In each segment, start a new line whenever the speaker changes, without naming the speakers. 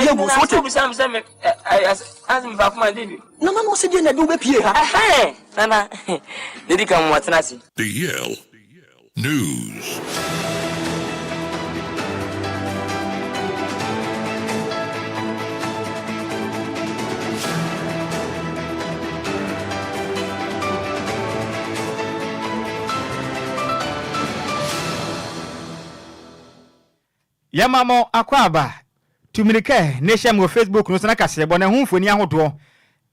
table so to
Sammy as me back my debut.
No man was again do be pie ha.
Nana. Did come what na see.
DL News.
Yamamo akwaba tumirike nation mo Facebook no sana kase bo na humfoni ahodo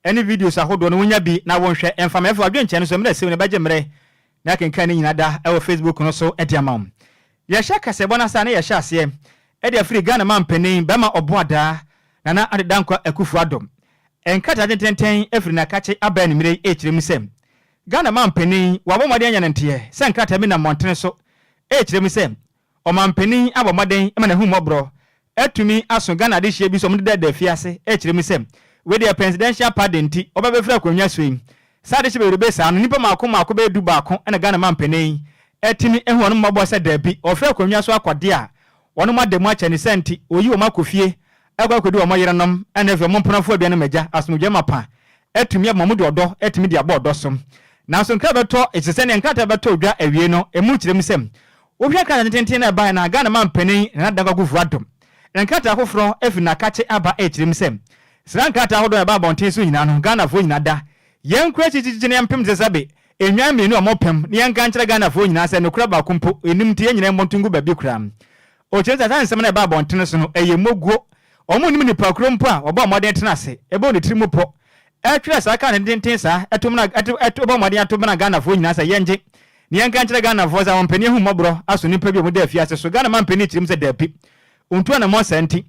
any videos ahodo no wonya bi na wonhwe emfamefo adwenche no so me se ne baje mre na kenkan nyina da e wo Facebook no so ediamam ya sha kase bo na sa na ya sha ase e de afri Ghana man panin be ma oboada na na adedankwa akufu adom enkata tenten afri na kache aba ni mre e kirem sem Ghana man panin wabomade anya nante se nkata mi na montene so e kirem sem omampeni abomaden ema na hu mobro etumi aso Ghana de hie bi so mde da fiase e kire mi sem we the presidential pardon ti obabefra akonwa soyi sade hye be rebe sa no nipa mako be du baako na Ghana mampeni etimi ehu ono mobbo se da bi ofra akonwa so akwade a wono mademu acha ni senti oyi o makofie agwakodu o moyerenom na efe momponafo abia no maja asomdwe mapa etumi amamude odo etimi de abodo som na so nkra beto esese ne nkata beto odwa awie no emu kire mi sem Obia kan tenten na ba na Ghana man panin na daga gufu adom. Nkata akofro efi na kache aba echirim sem. Sra nkata ahodo ba bonten so hina no Ghana fo hina da. Yen kura chichichi ne mpem zesabe. Enwan menu omopem ne yen kan kire Ghana fo hina se no kura ba kumpo enim tie nyina montungu ba bi kura. O cheza tan sem na ba bonten so no eye moguo. Omo nim ni pakro mpo a oba moden tena se. Ebe oni trimu po. Etwa sa kan tenten sa etom na oba moden atom na Ghana fo hina se yenje. Ni yanka nchira Ghana voza wampeni hu mobro aso nipa bi omude afiase so Ghana mampeni chirim se dapi untu na mo senti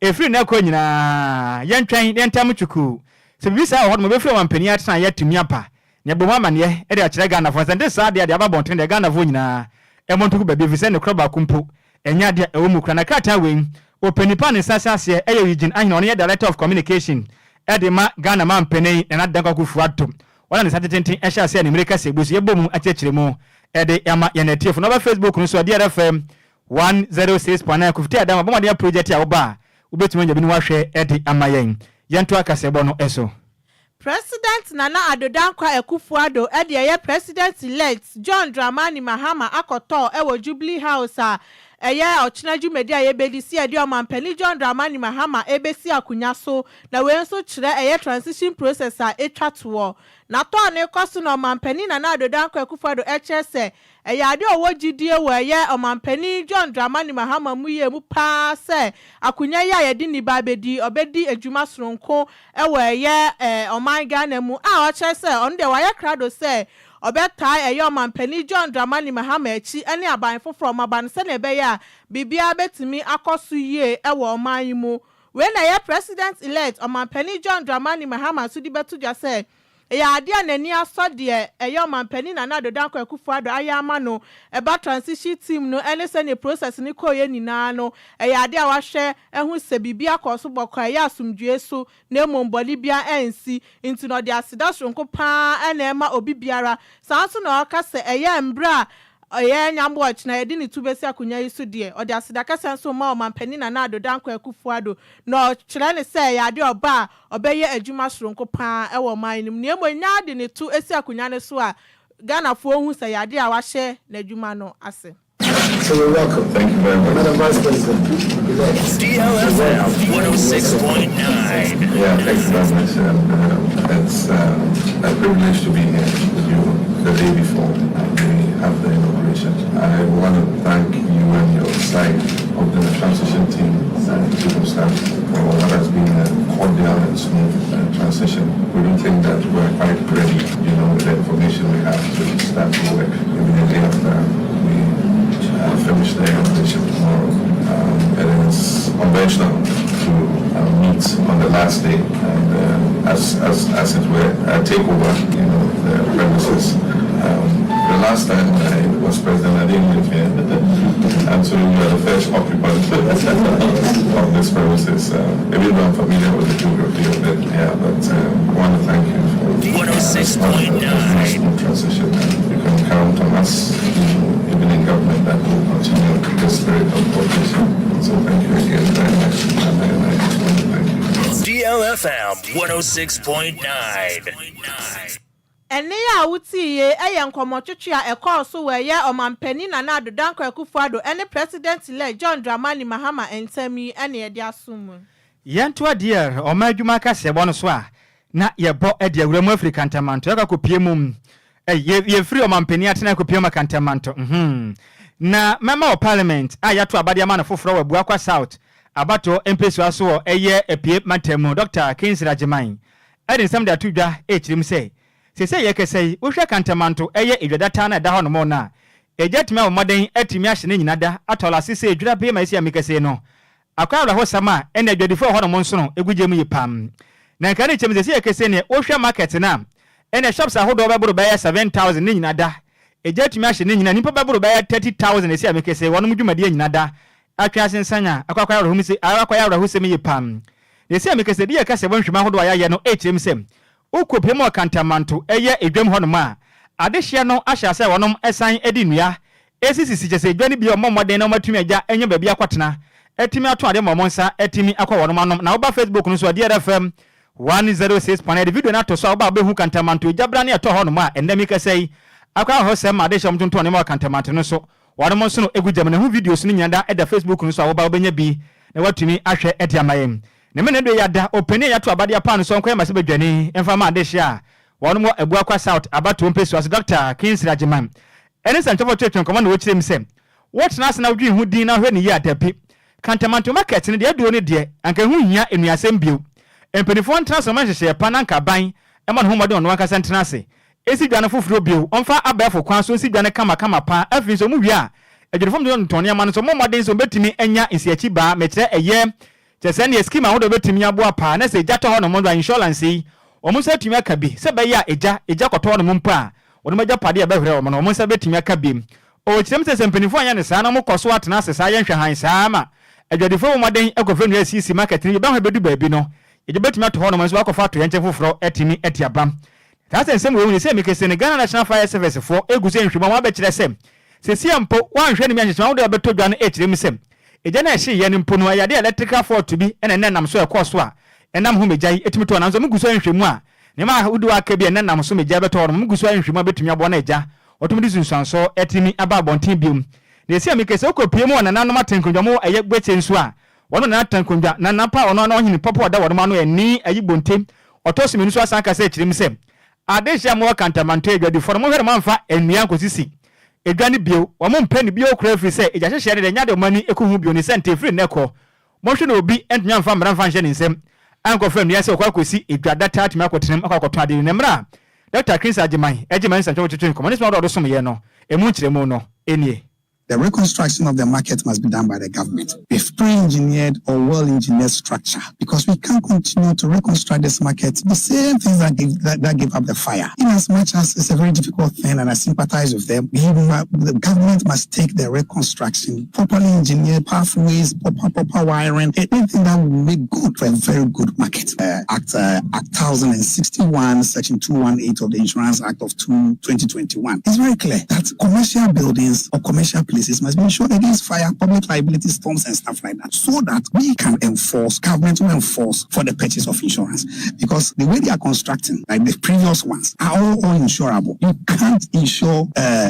efiri na ko nyina yentwan yentam chuku se bibisa ho mo befiri wampeni atena yatumi apa ne bo mama ne e de akira Ghana voza nde sa de ababonten de Ghana vo nyina e montuku ba bibisa ne kroba kumpo enya de e wo mu kra na kata we openipa ne sasase e ye region ahina on ye director of communication e de ma Ghana mampeni na danka kufu atom wala ne satenten e sha se ne America se gbosu ye bomu achechiremu ede yama yenetif no ba Facebook no so DLFM 106.9 kufiti adama bomade ya project ya oba ubetuma nyabi ni wahwe ede amayen yento akasebo no eso
President Nana Adwoa Akufo-Addo ede ye president elect John Dramani Mahama akoto ewo Jubilee House a eye ochina media ye bedisi ede omampani John Dramani Mahama ebesi akunya so na we nso kire eye transition process a etwato na to ne koso na omampani Nana Adwoa Akufo-Addo echese eye ade owo gidie wo eye omampani John Dramani Mahama muye mu pa se akunya ya ye di ni ba bedi obedi adwuma soronko ewo eye oman Ghana mu a ochese on de wa ye krado se obeta eyo mampani John Dramani Mahama echi ene aban foforo maban se na ebe ya bibia betimi akosu yie ewo oman mu we na ye president elect omampani John Dramani Mahama sudi betu ja se ya ade anani asode eyo mampani Nana Adwoa Akufo-Addo ayama no eba transition team no ene se ne process ni koye nina no ya ade a wahwe ehu se bibia koso bokwa ya asumdue so na emomboli bia ensi into no de asida sonko pa ene ema obi biara sanso na okase eya mbra oye nyambo ochina edi ni tubesi akunya yisu de ode asida kasa so ma omampani Nana Adwoa Akufo-Addo no kire ne se ya ade oba obeye adwuma soronko pa ewo manim ne emonya de ne tu esi akunya ne so a Ghana fo hu se ya ade a wahye na adwuma no ase.
So you're welcome. Thank you very much. Madam Vice President.
DLFM 106.9.
Yeah, thank you very much. It's a privilege to be here with you the day before we have the inauguration. I want to thank you and your side of the transition team and chief of staff for what has been a cordial and smooth transition. We don't think that we're quite ready, with the information we have to start to work immediately after we finish the inauguration tomorrow. It is conventional to meet on the last day and as it were, take over the premises. The last time I was president, I didn't live here, and so we were the first occupant of this premises. Even though I'm familiar with the geography of it, but I want to thank you for
106.9
transition. You can count on us, even in government, that will continue the spirit of cooperation. So thank you again very much. And I just want to thank
DLFM 106.9.
Ene ya wuti ye eye nkomotwetwe a ekọọso we ye omampani na na Adwoa Akufo-Addo ene president elect John Dramani Mahama Ntemi ene ye dia sumu
Yanto dear oma adwuma ka se bo no so a na ye bo e dia wuramu African tamanto ya kopie mum ye free omampani atena kopie makantamanto na member of parliament ayato abade ama na foforo wa Buakwa South abato empeso aso eye epie matemu Dr. Kingsley Agyei edin sam da tudwa echirim say sese ye kesei wo hwe kantamanto eye edwadata na da ho no mo na ejetime o moden atimi ahye ne nyinada atola sese edwura be ma sia mekese no akwara ho sama ene edwadifo ho no mo nso no eguje mu yipam na nka ne chemse sese ye kese ne wo hwe market na ene shops ahodo beboro be 7000 ne nyinada ejetime ahye ne nyina nipa beboro be 30000 sia mekese wono mu dwumade nyinada atwa sensanya akwara ho mi se akwara ho semi yipam ne sia mekese de ye kase bo nhwema ahodo ayaye no echemsem ukopem okantamanto eye edwam honom a adehye no ahya se wonom esan edinua esisisi jese edwani bi omomoden na matumi agya enye ba bia kwatena etimi ato ade momonsa etimi akwa wonom anom na oba Facebook no so DLFM 106.9 video na to so oba behu kantamanto ejabra ne eto honom a endemi kasei akwa ho se ma adehye omtonto ne ma kantamanto no so wonom so no egujam na hu videos ni nyanda eda Facebook no so oba obenya bi na watumi ahwe etiamayem ne me ne do yada openi ya to abade apa so nkwa ma se badwani emfa ma adehye a wono mo Buakwa South abato mpeso as Dr. Kingsley Agyei ene sanchofo twetwen komo na wo kirem sem what na asena wdwi hu din na hwe ne ya dapi kantamanto market ne de aduo ne de anka hu hia enuasem bio empenifo ntraso ma hyehye pa na nka ban ema no homode ono anka sentrase esi dwane foforo bio onfa abafo kwan so esi dwane kama pa afi so mu wi a edwefo do ntone ama no so momode so betimi enya esiachi ba mekyere eye chese ne scheme ahodo betimi aboa pa na se jato ho no mo insurance yi omo se tumi aka bi se be ya eja koto no mpa a wono maja pade e be hwere omo no omo se betimi aka bi o kyerem se sempanifo anya ne saa na mo koso atena se saa yenhwe han saa ma adwadifo moden ekofe no asisi market ni be hwe bedu baabi no eje betimi ato ho no mo so akofa to yenche foforo etimi etiabam ta se nsem we ni se mekese ne Ghana National Fire Service for eguze nhwema wa be kyere sem se siampo wanhwe ne mi anhye wo de beto dwane ekyerem sem eje na ehye ye ne mpono ayade electrical fault bi ene nam so ekoso a enam ho mejai etimi to na nso muguso nhwemu a ne ma udu aka bi enam so mejai beto no muguso nhwemu abetumi abo na eja otomidi sunsanso etimi aba abonten biom na esi amikese okopie mu na nanom atenkonjamo eye gbeche nso a wono na atenkonja na napa ono na ohini popo oda wono ma no eni ayi bontem otosimi nso asan ka se ekirim sem adehia mo kantamanto edwadi for mo hwere manfa enua nkosisi edwani bio wo mo mpani bio kura firi se eja hyehye de nya de mani ekohu bio ni sente firi neko mo hwe na obi entnya mfa mra mfa hye ni nsem anko fam ni ase okwakosi edwada tat me akotenem akwakoto ade ni mra Dr. Kingsley Agyei sancho twetwen komo ne so do som ye no emu nkyeremu no enie.
The reconstruction of the market must be done by the government with pre-engineered or well-engineered structure, because we can't continue to reconstruct this market the same things that give up the fire. In as much as it's a very difficult thing and I sympathize with them, the government must take the reconstruction, properly engineered pathways, proper wiring, anything that will make good for a very good market. Act 1061, Section 218 of the Insurance Act of 2021 is very clear that commercial buildings or commercial places must be insured against fire, public liability, storms, and stuff like that, so that we can enforce, government will enforce for the purchase of insurance. Because the way they are constructing, like the previous ones, are all insurable. You can't insure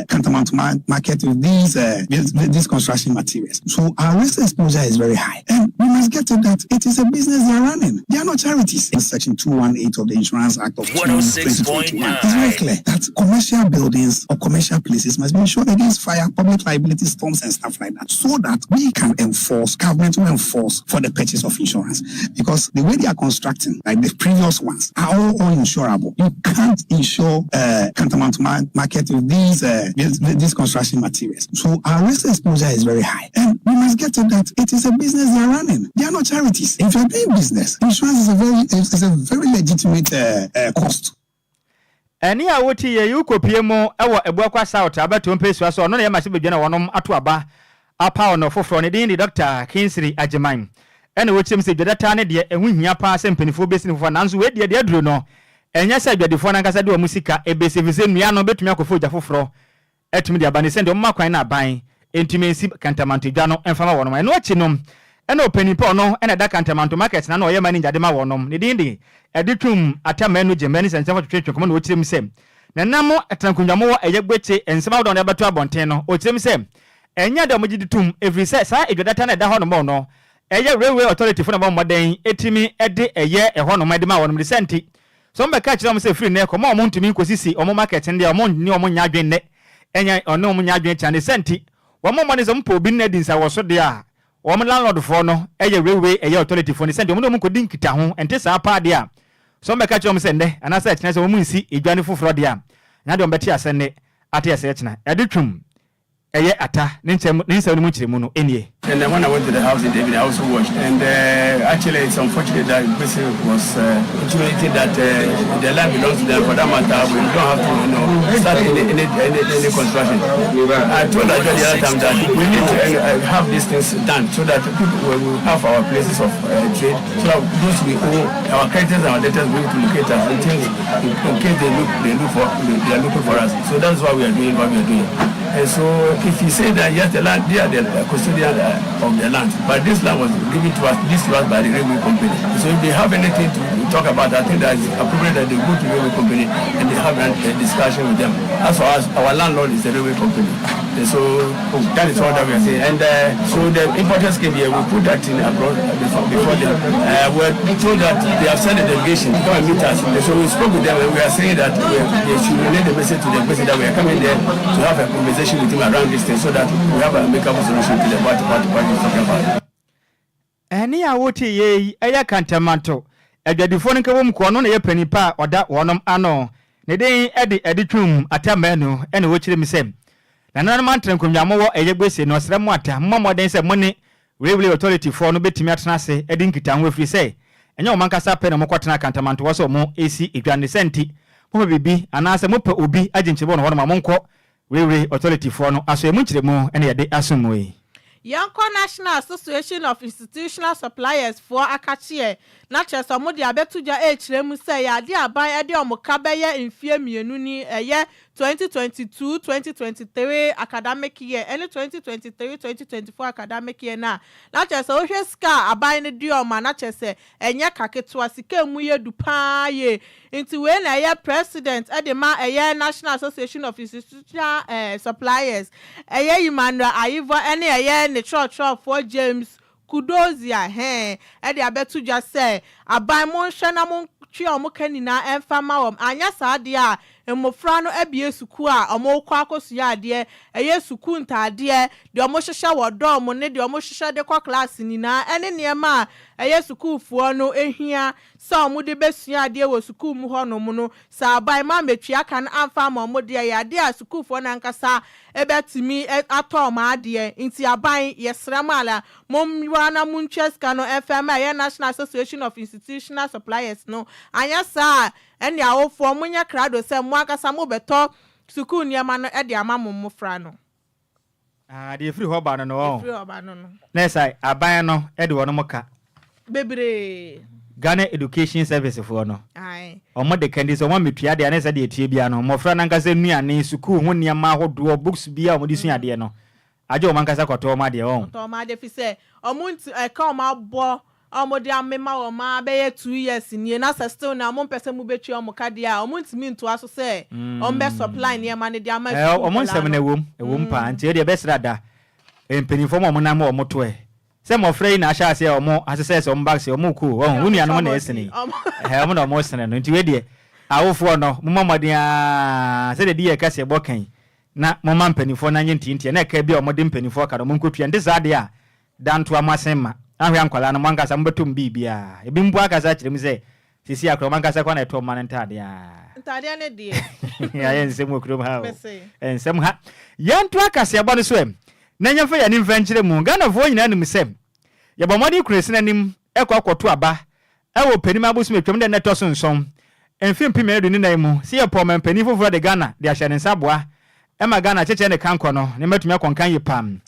tantamount market with these construction materials. So our risk exposure is very high, and we must get to that. It is a business they are running. They are not charities. In Section 218 of the Insurance Act of 2021, it's very clear that commercial buildings or commercial places must be insured against fire, public liability, storms, and stuff like that, so that we can enforce, government will enforce for the purchase of insurance. Because the way they are constructing, like the previous ones, are all insurable. You can't insure tantamount market with these construction materials. So our risk exposure is very high, and we must get to that. It is a business they are running. They are not charities. If you are doing business, insurance is a very legitimate cost.
Eni a woti ye ukopie mu ewo Buakwa South abato mpeso aso no na ye ma se bedwana wonom ato aba apa ono foforo ne din di Dr. Kingsley Agyei ene wotim se dwedata ne de ehu hia pa se mpanifo besi ne fofo nanso we de aduro no enya se dwedefo na nkasa de o musika ebesevise nua no betumi akofo gya foforo etumi de abane se de o makwan na aban entumi ensi kantamanto dwa no emfama wonom eno achi no ena opani pa no ena da kantamanto market na oye manager de ma wonom ne dindi editum atamanu gemani sense for twetwe komo no ochirem sem na namo etankunwamo wo eye gbeche ensema wo don de beto abonten no ochirem sem enya de omogidi tum every say sa edwadata na da ho no mo no eye railway authority for na moden etimi ede eye eho no made ma wonom de senti so mbe ka kire mo se free na komo omo ntumi kosisi omo market nde omo ni omo nya adwen ne enya ono omo nya adwen chane senti wo mo mo ne so mpo bi na di nsa wo so de a wo mo landlord for no eye railway eye authority for ne senti omo no mo kodi nkita ho ente sa pa de a so mbe ka kire mo se nde ana sa chine so omo nsi edwane foforo de a na de ombeti asenne ate ase china edutwum eye ata ninsem no mu chire mu no enie.
And then when I went to the house in David, I also watched. And actually, it's unfortunate that the person was intimated that the land belongs to them. For that matter, we don't have to start any construction. I told Adwoa the other time that we need to have these things done so that people will have our places of trade. So that those we owe, our creditors and our debtors will to locate us in case they are looking for us. So that's why we are doing what we are doing. And so if you say that yes, the land, they are the custodian of the land, but this land was given to us by the railway company. So if they have anything to talk about, I think that it's appropriate that they go to the railway company and they have a discussion with them. As for us, our landlord is the railway company. And so that is all that we are saying. And so the importers came here, we put that in abroad before them. We told that they have sent a delegation to come and meet us. And so we spoke with them and we are saying that they should relay the message to the person that we are coming there to have a conversation with him around this thing so that we have a make-up solution to the what he's talking about.
Any awoti ye aya kantamanto edwadifo nka wom ko no na ye panipa oda wonom ano ne den editwum atamanu ene wo kire mi sem na nan man tren konwamo wo eye gbese no srem ata momoden se mone railway authority for no betimi atena se edi nkita ho afiri se enye o mankasa pe no mokotena kantamanto wo so mo esi edwane senti mo bibi anase mo pe obi aginchebo no wonom amonko railway authority for no aso emu kire mu ene ye de asomwe.
Yanko National Association of Institutional Suppliers for Akachie na cheso mo dia betuja echiremu se ya de aban ede omuka beye infie mienu ni eye 2022-2023 academic year any 2023-2024 academic year na cheso ohwe ska aban ne de oma na chese enye kaketwa sika mu ye dupa ye nti we na eye president edema eye National Association of Institutional Suppliers eye Emmanuel Aiva ene eye ne church for James Kudozia e de abetu just say aban mo hwe na mo twi omukanina emfama wom anya saade a emofra no abie suku a omokwa akosu ya ade eye suku ntade de omohwehwe wodo mo ne de omohwehwe de kwa class nina ene niema eye suku fuo no ehia sa omude besua ade wo suku mu ho no mu no sa aban ma metwi aka na amfama omude ya ade a suku fuo na nkasa ebetimi ato ma ade nti aban yesramala momwa na muncheska no FM eye National Association of Institutional Suppliers no anya sa eni awofo munya krado se mu akasa mo beto suku niema no e de ama mo fra no
de free ho ba no no
free ho ba no no
na sai aban no e de wono moka
bebre
Ghana Education Service for no
ai
omo de kandi so mo metua de anesa de etie bia no mo fra na nkasa nuane suku ho niema ahodo books bia mo de sua de no aje o mankasa kwato ma de won
to ma de fi se omuntu ka o ma bo omodi amema o ma be 2 years ni na still na mo pese mu betwi o mo kade a omuntimi nto aso se o mbe supply ne ma ne de ama
o mo nsem na ewom pa nti de be srada empenifo mo na ma o mo to se mo frey na asha se o mo asese se o mbag se o mo ku o hu nuanu na esini mo na mo sene no nti we de awofo no mo mamodin a se de die ka se bokan na mo ma mpenifo na nye ntinti na ka bia o mo de mpenifo ka no mo nkotua ndi zade a danto amasenma ahwe ankwala no mankasa mbetum bibia ebi mbu akasa kirem se sisi akro mankasa kwa na eto man ntade
ne die
ya yensem okrom ha ensem ha yanto akasa ebo no so em na nyamfa ya ni mfankyire mu Ghana vo nyina nim sem ya bomodi kuresi nanim ekwakoto aba ewo panim abosu metwem de neto so nson emfim pimedu ni nan mu se ye poma panim foforo de Ghana de ahye ne nsaboa ema Ghana cheche ne kanko no ne metumi akonkan yipam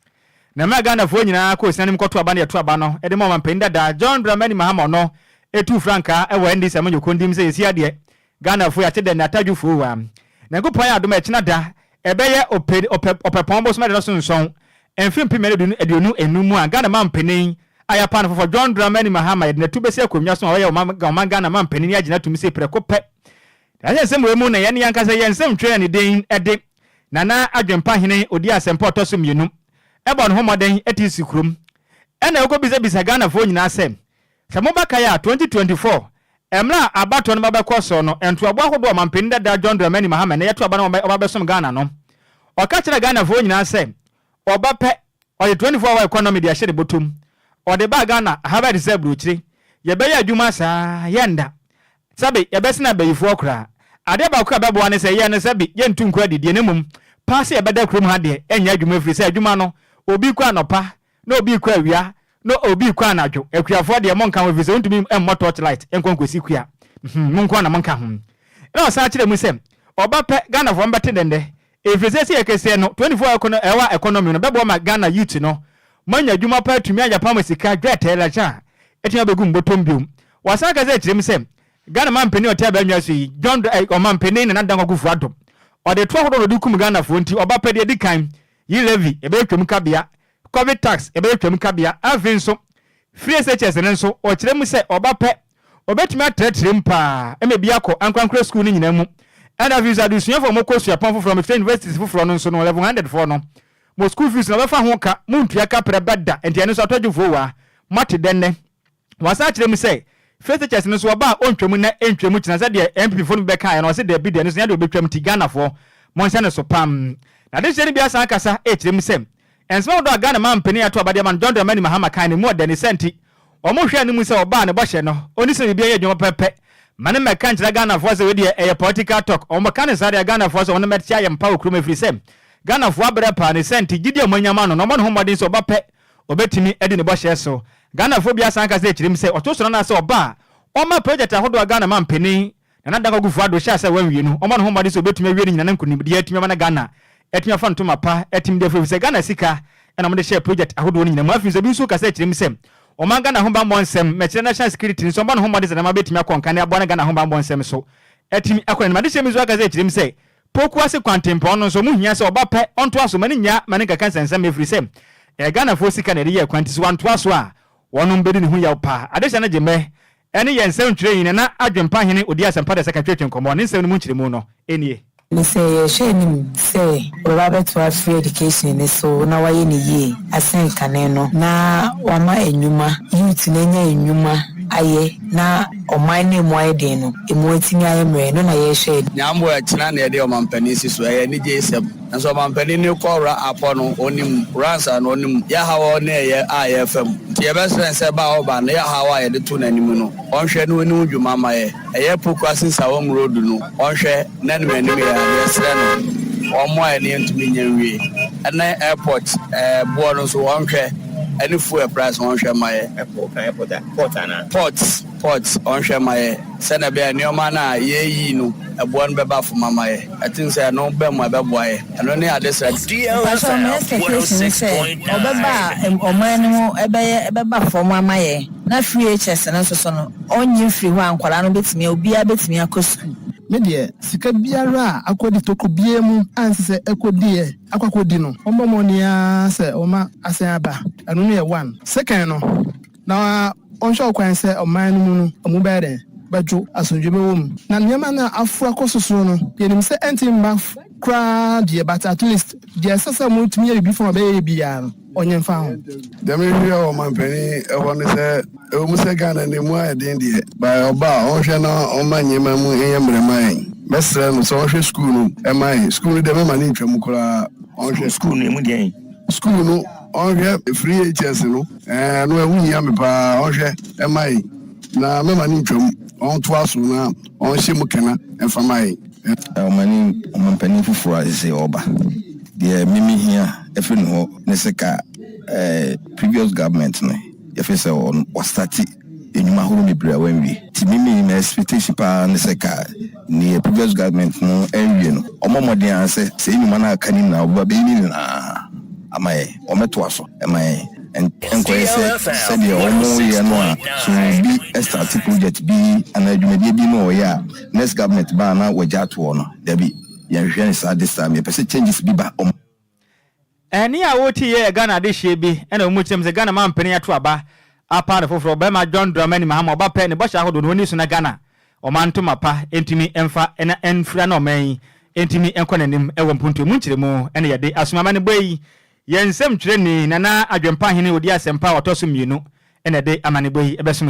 na ma Ghana fo nyina ko sinanim koto aba ne to aba no e de mo man dada John Dramani Mahama no etu franka ewo ndi sam nyokondim se yesi ade Ghana fo ya tede na tadwufo wa na gopon ya adoma echina da ebeye opepon bo so me de so nson emfim pimedu aduonu enum a Ghana man penin aya pan for John Dramani Mahama na tu besi akwamnya so wa ma Ghana man panini agina tumi se preko pe ya nsem we mu na ye ne yanka se ye nsem twe ne den ede nana adwempa hene odi asempa otoso mienu ebo no homoden etisi krum ena ekobisa bisa Ghana fo nyina asem samobaka ya 2024 emra abato no babekọ so no ento abo ahodo man panini da John Dramani Mahama na yeto aba no obabesom Ghana no oka kire Ghana fo nyina asem obape o 24 hour economy dia hye de botum o de ba Ghana haba de sebru chiri ye be ya adwuma saa yenda sabe ye be sina bayifo okra ade ba ko abebo ne se ye ne sabe ye ntu nkwa didie ne mum pass ye be da krom ha de enya adwuma firi se adwuma no obi kwa nopa na obi kwa awia no obi kwa anadwo akuafo de monka ho firi se ntumi emmo torchlight enkonkosi kua monko na monka ho na o sa kire mu se oba pe Ghana fo mbete dende efese se ekese no 24 hour economy no bebo ma Ghana youth no manya adwuma pa tumi anya pa masika gwete la cha etia begum botom biom wasaka ze kirem se Ghana man peni otia ba nwa so yi John o man peni na dan kwakufu adom o de to hodo no dukum Ghana fo nti oba pa de dikan yi levy ebe twem kabia covid tax ebe twem kabia avin so free SHS ne so o kirem se oba pa obetumi atretrem pa emebia ko ankwankra school ni nyina mu and visa du suya for mokosu ya pamfo from universities fufuro no so no 1100 for no mo school fees na befa ho ka muntua ka prebada enti ene so atodwufo wa mate denne wasa kirem se first chance no so oba ontwem na entwem kina se de MP fo no be kan no se de bi de no so ya de obetwem ti Ghana fo monsa ne so pam na de se ne bia san kasa kirem se ensema do Ghana man pani ato abade man John Dramani Mahama kan ne mo de ne senti omo hwe ne mu se oba ne bohye no oni se bia ye dwom pepe mane meka nchira Ghana for se we dey political talk o meka ne sare Ghana for se on metia ye mpa okrum efiri se Ghana for abere pa ne senti gidi amanyama no mo no homodin so obape obetimi edi ne bohye so Ghana for bia san ka se kirim se otoso na se oba o ma project ahodo Ghana man pani na dan kogufu ado sha se wanwie no o mo no homodin so obetimi awie ni nyana nkunim de atimi ma na Ghana etimi fa ntoma pa etimi de firi se Ghana sika na mo de share project ahodo ni nyana ma fi se bi so ka se kirim se o man Ghana homba monsem meche national security so mba no homba de na ma betimi akonka ne abo na Ghana homba monsem so etimi akon ma de shemi zo aka se kirim se poku ase kwantempo no so mu hia se oba pe onto aso mani nya mani kaka sensem efiri se Ghana fo sika na de ye kwanti so wanto aso a wono mbedi ne hu ya pa adesha na geme ene ye nsem twire yin na adwempa hene odi asempa de seka twetwe nkomo ne nsem no mu nkyiremu no enie
me say shenim say oba to free education ne so na waye ne ye asen kane no na wama enyuma youth na nya enyuma aye na oman ne mo aye no emu atimi aye mre no na ye hwe
nyambo ya china na de o mampani si so ye ni je seb nso mampani ni kwora apo no onim ransa no onim ya hawo na ye IFM ye best friend say ba oba na ya hawo ye de to na nimu no onhwe no onim dwuma ma ye poku asinsa wo road no onhwe na ne manim ya yesre no omo aye ne ntumi nyanwie na airport bo no so onhwe any fuel price on share my ports on share my send a bear near mana ye no a one beba for mama. I think say no be my boy and only at this
DLFM 106.9
or man eba for mama na free HS and so no only free one kwala bit me obi a bit me akosku
media sika biara akodi toko biemu anse ekodi akwakodi no omomonia se oma asen aba anu ne 1 second no na onsho kwan se oman mu no omu bere bajo asonjebe wom na nyama na afu akososo no yenim se entimba kra die but at least die sasa mu tumi ye before be bia no onye mfa ho
dem wi o man pani e won se e mu se Ghana ne mu aden die ba oba on hwe na o manyema mu eyemre man mesre no so hwe school no e man school de me mani ntwam kura on hwe school no mu die school no on hwe free HS no no e wunya me pa on hwe e man na me mani ntwam on to aso na on hye mu kana e fa man
mani o man pani fufura se oba de mimi here efe no neseka previous government no efe se on was started enyuma horo mebra wanwi ti mimi na expectation pa neseka ni previous government no enwie no omomode anse se enyuma na akanim na oba be ni na amaye ometo aso amaye Enquires said the omo ye no so be start project bi anadwumade bi no ya next government ba na wajato no there be yɛhwɛ sa this time yɛpɛ changes bi ba ɛni a woti ye Ghana de hye bi ɛna mu kyem se Ghana man peni ato aba
apa de foforo be ma John Dramani Mahama oba pe ne bosha hodo no ni so na Ghana o man to mapa entimi emfa ena enfra na oman entimi enkonanim ewo mpuntu mu nkyire mu ene yede asomama ne boyi yensem twire ni nana adwempa hene odi asempa otoso mienu ene de amane boyi ebesom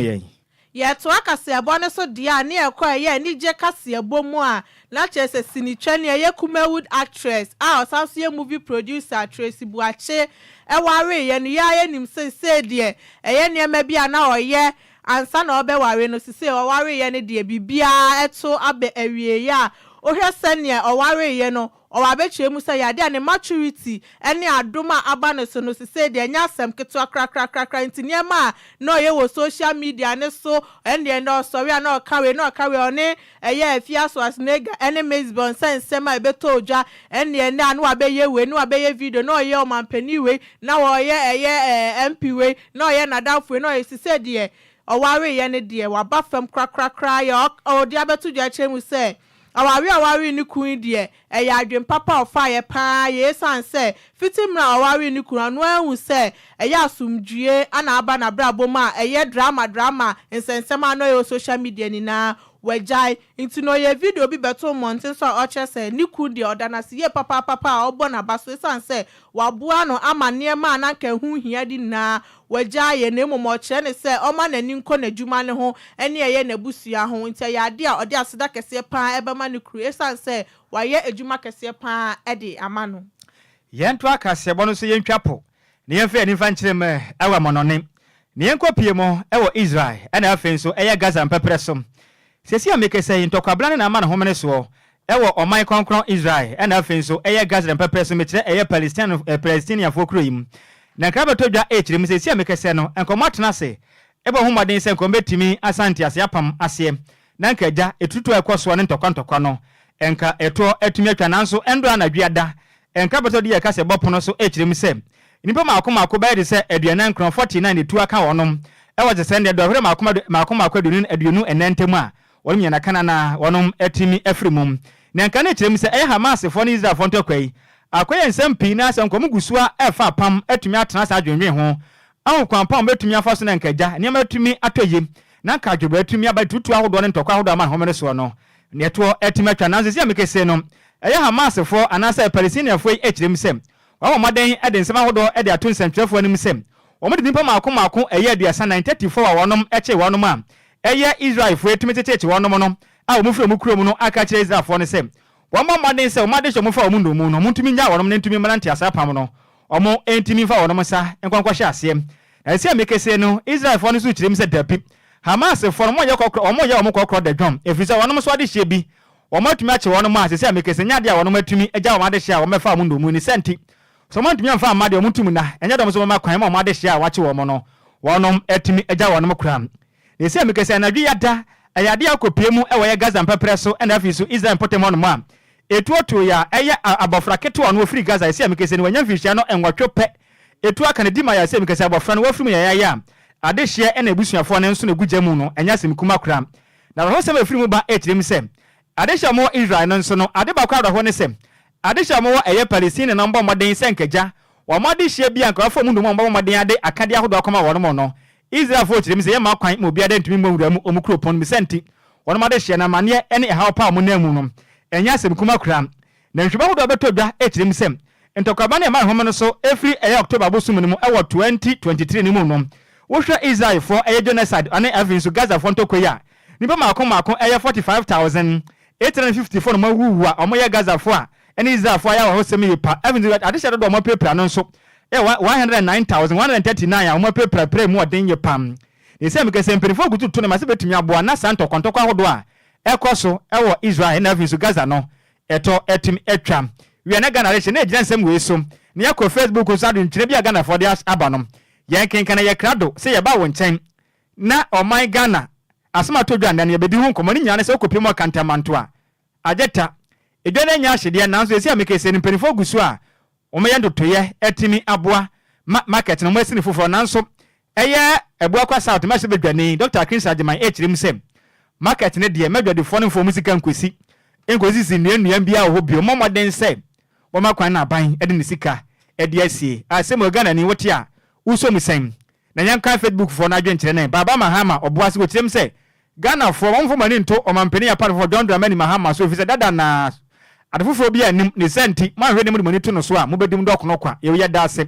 ye
to akasiabo ne so dia ne ekwa ye ni je kasiabo mu a na chese sinitwa ne ye Kumawood actress a osanso ye movie producer Tracy Buache eware ye ne ya nim se de eye ne ma bia na oye ansa na obeware no sise oware ye ne de bibia eto abe awie ya ohwe sene oware ye no owabeche mu say yade ne maturity ene adoma aba no so no sise de nya asem keto akrakrakrakra ntiniema no ye wo social media ne so ene no sorry na okawe one eye afia so asnega ene mesbon sense ma beto oja ene anu abeye we no abeye video no ye o mampani we na wo ye eye MP we no ye nadafo no ye sise de oware ye ne de waba fam krakrakra ye o de abeto ja chemu say awari ni kun die eya adwen papa ofa pa ye san se fitimra awari ni kun anu ehun se eya asumdue ana aba na brabo ma eye drama nsensema no yo social media ni na wejai into no ye video bi beto montin so oche se ni kun die odana se ye papa obo na baso san se wabua no amane ma na nka hu hia di na wejai ye ne momo che ne se o ma nani nko na dwuma ne ho ene ye na busua ho ntia ya de a ode aseda kese pa eba ma ne kru san se waye adwuma kese pa ede amano
yento akase bo no so yentwapo ne yemfa ni fa nkyerem ewa monone ne yenkopie mo ewo Israel ena afen so eye Gaza mpepresom sesi amekese ntokwablane na amana homene so ewo oman konkron Israel ena afen so eye Gaza mpepresom metire eye Palestinian fokroyim na krabato dwa echirim sesi amekese no enkomatena se ebo homaden se nkombetimi asante ase apam ase na nkaja etutu ekoso ne ntokwa no enka eto etumi atwa nanso endo anadwiada enkrabato de yakase bopono so echirim se nipa makoma bayede se aduanan kron 49 etu aka wonom ewo je se ne do hwere makoma aduanu enentemu a wonum yana kana na wonom etimi afrimum na nka na echirim se Hamas fo ne Israel fo ntokwai akoye nsempi na asem komu gusua efa pam etumi atena sa adwenwe ho ahokwan pam betumi afa so na nkaja ne matumi atoye na nka adwoba etumi aba tutu ahodo ne ntokwa ahodo ama homene so no ne to etumi atwa na nse amekese no Hamas fo anasa Palestinian fo echirim se wawo maden ede nsema ahodo ede ato nsentwefo anim se omo de nipa maako eye aduasa 934 wa wonom eche wonom a eye Israel fo etumi cheche wonom no a omo firi omo no aka kire Israel fo ne se wamma maden se omo de hye omo fa omo ndomu no muntumi nya wonom ne ntumi manante asa pam no omo entumi fa wonom sa enkwankwa hye ase na ese amekese no Israel fo ne so kirem se dapi Hamas fo no mo ye omo kokro da dwom efisa wonom so ade hye bi omo atumi ache wonom a ese amekese nya de a wonom atumi eja wonom ade hye a omo fa omo ndomu ni senti so man tumi amfa amade omutum na enya dom so ma kwan ma amade hye a wache wo mo no wonom etumi eja wonom kram ne se amekese na dwi yada ayade akopiemu ewo ye Gaza mpepre so ena afi so Israel potem no ma etuoto ya eye abofra keto ono ofri Gaza se amekese ne wanya fihia no enwotwe pe etu aka ne dima ya se amekese abofra no wafiri ya ade hye ena ebusuafo ne nso ne gujamu no enya sem kuma kram na ho se afiri mu ba etirem se ade hye mo Israel no nso no ade ba kwa ho ne se adisha mo eye Palestine na mbo moden senkeja wa mode hye bia nka afọ mu ndo mbo moden ade akade ahodo akoma wono mo no Israel fo chirim se ye ma kwan mo bia de ntumi mo wura mu omukro pon mi senti wono mode hye na mane ene ehaw pa mo na mu no enya asem kuma kura na nhweba hodo beto dwa echirim sem ntokaba na ma home no so every eye October bosum ni mu ewo 2023 ni mu no wo hwe Israel fo eye genocide ane avin so Gaza fo ntokoya ni ba maako eye 45,854 no ma wuwa omo ye Gaza fo a eni Israel fo ya wo semi yipa even adisha do mo pepra no nso 109,139 a mo pepra mu odin yipam ne se mekese mperifo gututu ne mase betumi aboa na santo kontokwa hodo a ekoso ewo Israel na even so Gaza no eto etim etwa wi na Ghana re na ejina nsem we so ne yakọ Facebook so adu ntire bia Ghana for dia abanom yen kenkan ye krado se ye ba wo nchen na oman Ghana asema to dwa ndane ye bedi hu nkomo ni nyane se okopimo kantamanto a ajeta edwane nya hyede na nso esi amekese ni mpenifo gusu a omeya ndotoye etimi aboa market no mwesi ni foforo na nso eye ebua kwa south ma se bedwane Dr. Chris Agyei echirim se market ne de medwade fo no fo musika nkosi si nua bia ho bio momoden se woma kwan na ban ede ne sika ede asie asem Ghana ni wote a uso musem na yanka Facebook for na adwenkyere ne baba Mahama oboase go tirem say Ghana for wonfo mani nto omampeni ya part for John Dramani Mahama so fi say dada na adefofo bi anim ne senti ma hwe ne mu mani to no so a mobedim dokno kwa ye ye daase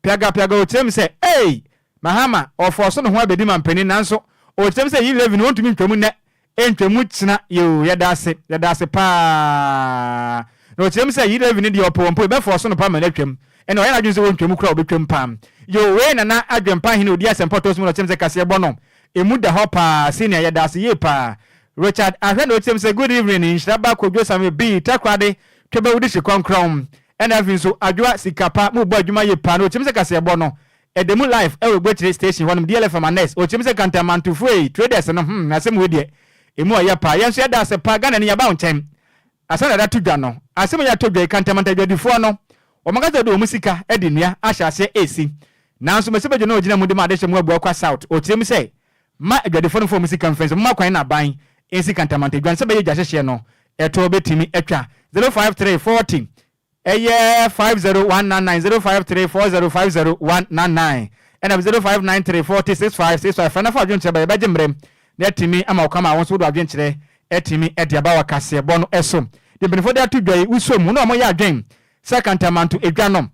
piaga o tirem say hey Mahama ofo so no ho abedi mampeni nanso o tirem say yi levi no ntumi ntwamu ne entwamu tsina ye daase pa no tirem say yi levi ne de opompo be for so no pa ma natwam eno ya na dwun se won ntwamu kra obetwam pam yo we na adwempa hene odi asempotos mu no tirem say kase bono emu da hopa senior ya daase ye pa Richard ahwe no tirem say good evening Nhyiraba Kwadwo Sammy B takwade twebe wudi shikonkrom ena afinso Adwoa Sikapa mu bo adwuma ye pa no tirem say kase bono edemu life ewe gbetre station honum DLFM anes o tirem say kantamantufu traders no na sem we de emu ya pa yenso ya daase pa Ghana ne ya ba ontem asana da tudwa no asem ya tudwa kantamanta dwadifo no o magaza do musika edi nua ahyase AC nanso mesebejo no ogina mudima adehye mu abu akwa south o tirem say ma dwadifo no fo musika mfenso ma kwan na ban AC kantamanta dwan sebe ye gyahye no eto betimi etwa 05340 eye 50199 and 0593406565 fana fa adwenkyere ba beje mrem na etimi ama okama won so do adwenkyere etimi ediaba wakase bono eso de benefo de atudwai usom no mo ya adwen sekantamanto edwanom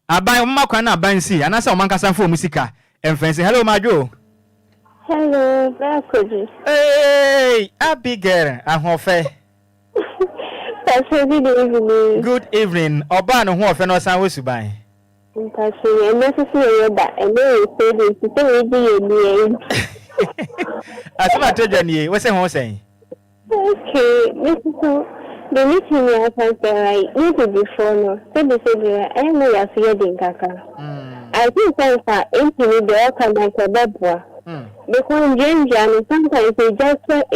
aban mma kwan na aban si anasa o mankasa fo musika emfense hello Madwo.
Hello Brakoji.
Hey Abigail ahofe. Good evening oba no ho ofe no san wosuban
ntase emesisi yeda ene say we dey ni
asema todwa ni we say ho say
okay mesisi the meeting ya say need to be for no say I know ya say dey nkaka I think say empty the can make a Adwoa because Jenja sometimes they just say a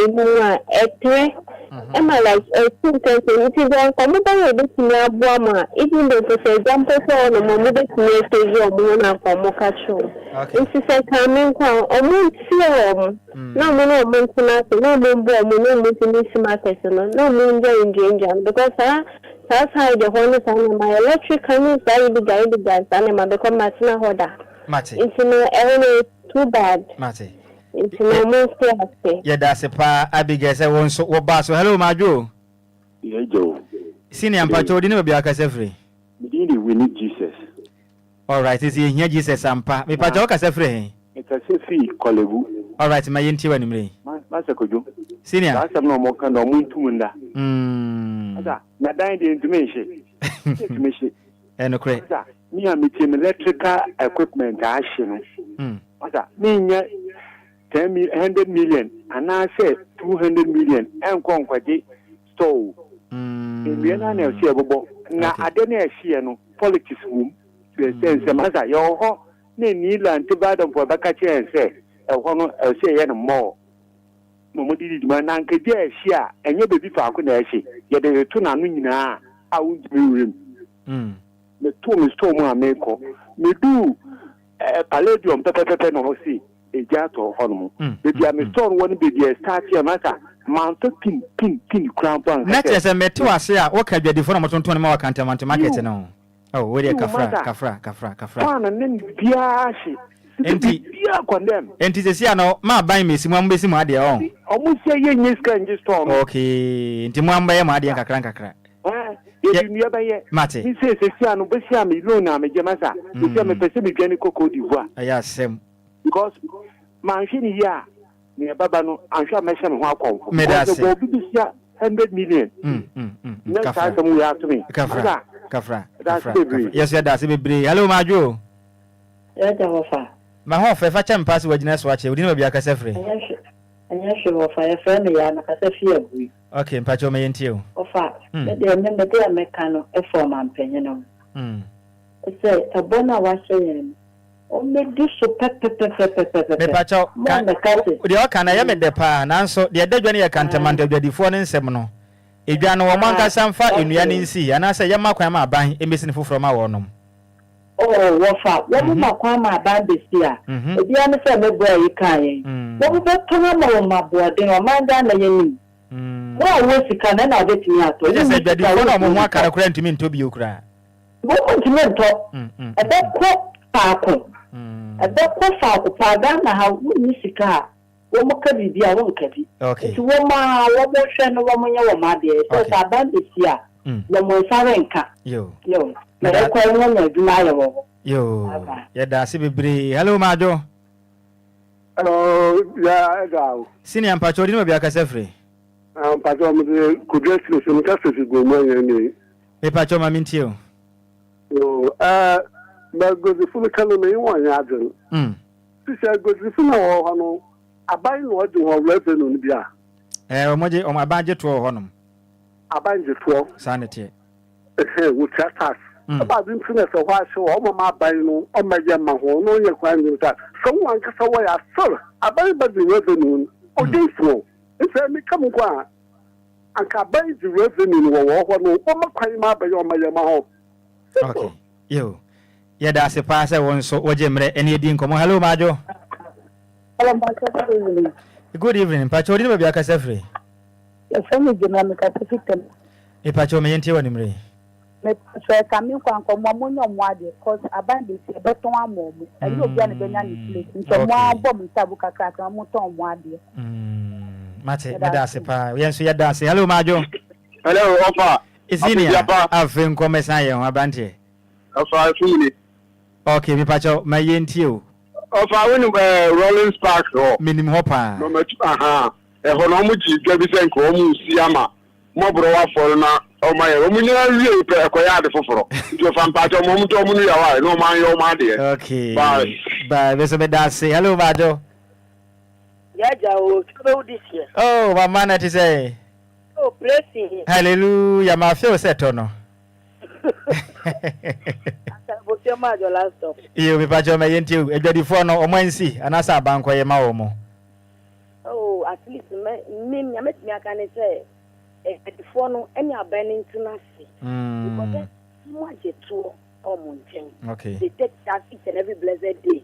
am I like a sentence it is on commentary bit me Adwoa even though for example for no mo bit me say you mo na for mo catch you it is a coming kwa o mo see no mo no mo na no mo bo mo no mo see market no mo enjoy because that's how the whole time my electric can is very the guys and I become matina hoda it's no too bad
Mate
it's no more stay
yeah that's a pa Abigail say won so wo ba so hello Madwo
yeah Joe
senior mpacho di ne bia kasa free
we need Jesus
all right is here Jesus ampa me pacho kasa free
it's a free kolebu
all right my yenti wani mre
masa kojo
senior
that's no more kan no muntumunda ada na dan de ntumehye
eno kre
me am electrical equipment ashino ada me 100 million and I say 200 million and kwankwaje store we na na see abobo na ade na ehie no politics room to sense maza yo ho na ni land bad of baka chance e ho no say ye no more no mo didi ma na nka dia ehie a enye bebi fa ko na ehie ye de to na no nyina a wunjimi wurem me to me store mu ameko me do palladium pepepe no see ejato hono bebi am store woni bebi start here mata mount pin crown bank
na tese meto ase a wo ka dwadifo na motonton ma wakantamanto market no oh we dey kafra
wana nen biashi
enti
bia condemn
enti se sia no ma ban mesi mu ambesi mu ade on
omu se ye nyiska ngi store no
okay enti mu amba ye mu ade kakra
ye dunia ba ye
mate
ni se sia no be sia me loan na me jemasa ni se me pese me dwane Cote d'Ivoire
aya sem
because man hini ya ni baba no ansha me hye me ho akonfo
medase
go bi sia 100 million na sa so mu ya to me
kafra yes ya dase bebre hello Madwo
ya jawofa
ma ho fe fa chem pass wagina so ache odi na bia kasa free
anya hwe fa ya fa me ya na kasa fi abu
okay mpacho me yenti o
ofa de me mekano e form ampenye no say abona wa hye o me di so pepe
me pacho de o kana ya me de pa nanso de dadwane ya kantamanda dwadifo ne nsem no edwa no wo manka samfa enua ne nsi anasa ya makwan ma aban emesi ne foforo ma wonom
wofa wo ma kwa ma aban besia ebia ne se me boy yi kan yen wo be tona ma boade o manda na yeni wo sika na na betimi ato
ye se dwadifo no mo ho akara kura ntimi ntobi okura
wo kontimi nto e be ko paako
Adoko fa ko pada na ha woni sika wo mo ka bibia wo nkadi ti wo ma wo mo hwe no wo mo nya wo ma de so sa ban de sia no mo sare nka yo na ko no na duma ya wo
yo ya da se bebre hello majo
hello ya ga
sini ampa chori no bia ka sefre
ampa jo mo de kudresle so mo ka se go mo ya ni
e pa cho ma mintio
yo ba gozifu ka no me won ya adun sisi gozifu na wo no aban no odi wo revenue ni bia
omoje o abaje to ho no
abanje to
sanete
wo tax aba din tuna so wa so o ma aban no o ma je ma ho no ye kwan ni ta so wan ka so wa ya so aban ba di revenue o dey flow ife mi kam kwa anka aban di revenue wo ho no o ma kwan ma aban o ma ye ma ho
okay yo ya da se pa se won so oje mre eni edi nkomo hello majo good evening pacho odi no bia ka sefre
ya fami jina me ka tifitem
e pacho me yenti woni mre
me so ka mi kwa nkomo mo nyo mo ade cause abande se beton amomo ayi obi an be nya ni place nso mo abom tabu kakra ka mo ton mo ade
mate me da se pa yen so ya da se hello majo
hello ofa
isini afen komesa ye abante
ofa funi
okay mi pacho me yenti o
ofa woni rolling spark ho
minim hopa
no ma aha e ho no mu ji dwa bi se nko mu si ama mo bro wa for na o ma ye o mu nyina wie pe ekoya de foforo nti ofa mpacho mo mu to mu nu ya wa no man yo ma de
okay bye beso be da se hello bajo
ya jawo kebe this year
oh mama na ti say
oh blessing
hallelujah ma feel set no iyo mi pacho me yenti edwadifo no omansi anasa abanko ye ma wo mo
oh at least me nyameti aka ne say edwadifo no eni abani ntunase because mo ajeto omunchen
okay
they take that each and every blessed day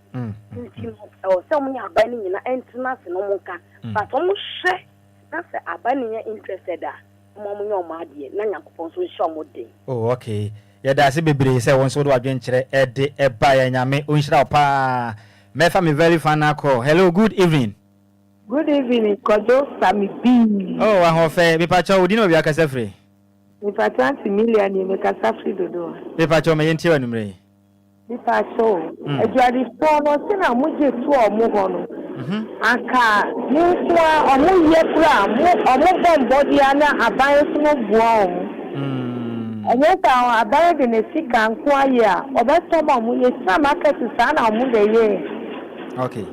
some nya abani nyina ntunase no monka but omo hwe na say abani nya interested a mo nya o ma de na nyakopon so hwe mo de
oh okay ya da se bebre se won so do adwen kire e de e ba ya nyame onhira pa me fa me very fan call hello good evening
Kwadwo Sammy B
oh ahon fe me pa cha odi no bia ka sefre
me pa 20 million me ka safri dodo
me pa cha me yenti wa numre
me pa so edwadi fo no se na mo je tu o mo ho no aka mo kwa o mo ye kura mo o mo bombo dia na aban so no bua o Anya ta abaye de ne sika nko aye a obeto ma mu ye sa market sa na mu de ye
okay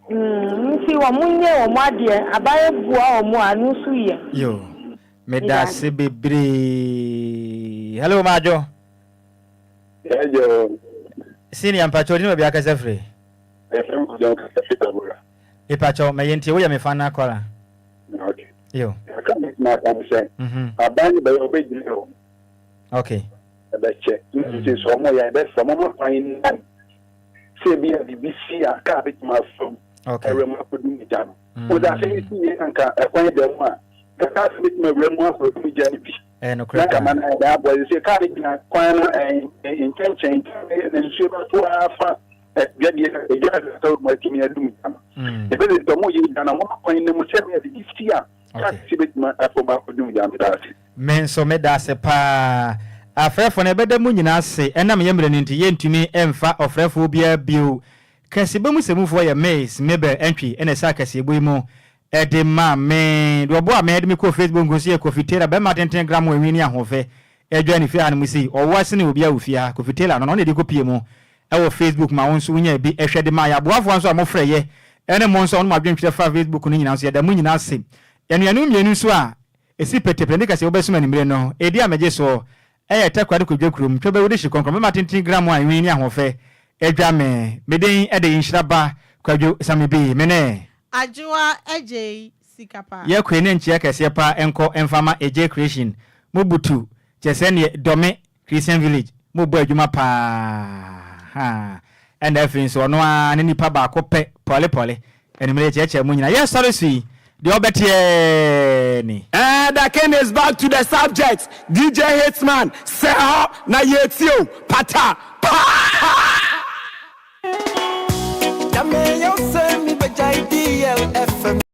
nti wa munye o mu ade abaye bua o mu anu su ye
yo me da se bebre hello majo
hello
sini ampacho ni bia ka sefre
FM kujo ka sefre bora
e pacho me yenti wo ya me fana kola
okay
yo
ka na ka se abaye be obejire o
okay
abache nti so mo ya be so mo fain se bi a BBC a ka bit ma so
okay
re mo kodu mi jam o da se ni anka e kwan de mo a ka se bit ma re mo so mi jam bi
no correct
na man da boy se ka bit na kwan intention ne se ba to afa gadi e gadi so mo ti mi adum jam e be de mo yi dana mo kwan ne mo se bi a BBC a ka se bit ma afo ma kodu mi jam da se
men so me da se pa afrefo na beda mu nyina se enam yemre nti yentumi emfa ofrefo bia bio kasibe mu semufo ya maze mebe entry ene sa kasibe mu ede ma me do bo a me de me ko Facebook ngosi e kofitera be ma 10 gram wini ahofe edwa ni fi an musi o wase ne obi a ofia kofitera no no ne de kopie mu e wo Facebook ma won so nya bi ehwede ma ya boafo so amofra ye ene mo nso no ma dwentwe fa Facebook no nyina so ya da mu nyina se enu mienu so a esi petepende kasi obesuma ni mire no edi ameje so takwade kodwekrum twebe wode shi konkro ma 10 gram a wini ahofe edwa me meden ede Nhyiraba Kwadwo Sammy B mene
Adwoa Agyei Sikapa
ye kwene nchia kase pa enko enfama Agyei creation mobutu chese ne dome Christian village mobu adwuma pa ha and everything so no an nipa ba ko pe pole enimere cheche mu nyina yes sorry see the obetieni
the Ken is back to the subject. DJ Hitman say na yetio pata pa Yame yo Sammy Adwoa DLFM.